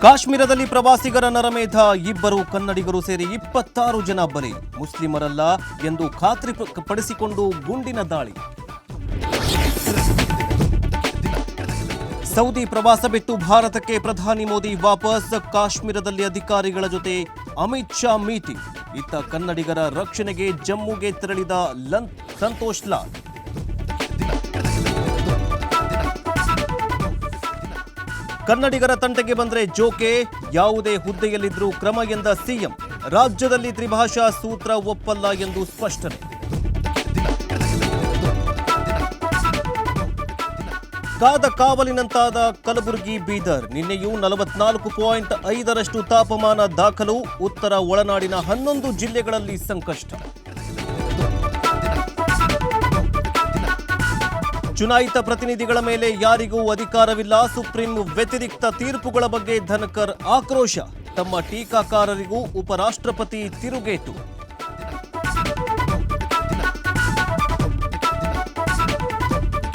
ಕಾಶ್ಮೀರದಲ್ಲಿ ಪ್ರವಾಸಿಗರ ನರಮೇಧ, ಇಬ್ಬರು ಕನ್ನಡಿಗರು ಸೇರಿ 26 ಜನ ಬಲಿ. ಮುಸ್ಲಿಮರಲ್ಲ ಎಂದು ಖಾತ್ರಿಪಡಿಸಿಕೊಂಡು ಗುಂಡಿನ ದಾಳಿ. ಸೌದಿ ಪ್ರವಾಸ ಬಿಟ್ಟು ಭಾರತಕ್ಕೆ ಪ್ರಧಾನಿ ಮೋದಿ ವಾಪಸ್. ಕಾಶ್ಮೀರದಲ್ಲಿ ಅಧಿಕಾರಿಗಳ ಜೊತೆ ಅಮಿತ್ ಶಾ ಮೀಟಿಂಗ್. ಇತ್ತ ಕನ್ನಡಿಗರ ರಕ್ಷಣೆಗೆ ಜಮ್ಮುಗೆ ತೆರಳಿದ ಸಂತೋಷ್ ಲಾಲ್. ಕನ್ನಡಿಗರ ತಂಟೆಗೆ ಬಂದ್ರೆ ಜೋಕೆ, ಯಾವುದೇ ಹುದ್ದೆಯಲ್ಲಿದ್ರೂ ಕ್ರಮ ಎಂದ ಸಿಎಂ. ರಾಜ್ಯದಲ್ಲಿ ತ್ರಿಭಾಷಾ ಸೂತ್ರ ಒಪ್ಪಲ್ಲ ಎಂದು ಸ್ಪಷ್ಟನೆ. ಕಾದ ಕಾವಲಿನಂತಾದ ಕಲಬುರಗಿ, ಬೀದರ್. ನಿನ್ನೆಯೂ 44.5ರಷ್ಟು ತಾಪಮಾನ ದಾಖಲು. ಉತ್ತರ ಒಳನಾಡಿನ 11 ಜಿಲ್ಲೆಗಳಲ್ಲಿ ಸಂಕಷ್ಟ. ಚುನಾಯಿತ ಪ್ರತಿನಿಧಿಗಳ ಮೇಲೆ ಯಾರಿಗೂ ಅಧಿಕಾರವಿಲ್ಲ. ಸುಪ್ರೀಂ ವ್ಯತಿರಿಕ್ತ ತೀರ್ಪುಗಳ ಬಗ್ಗೆ ಧನ್ಕರ್ ಆಕ್ರೋಶ. ತಮ್ಮ ಟೀಕಾಕಾರರಿಗೂ ಉಪರಾಷ್ಟ್ರಪತಿ ತಿರುಗೇಟು.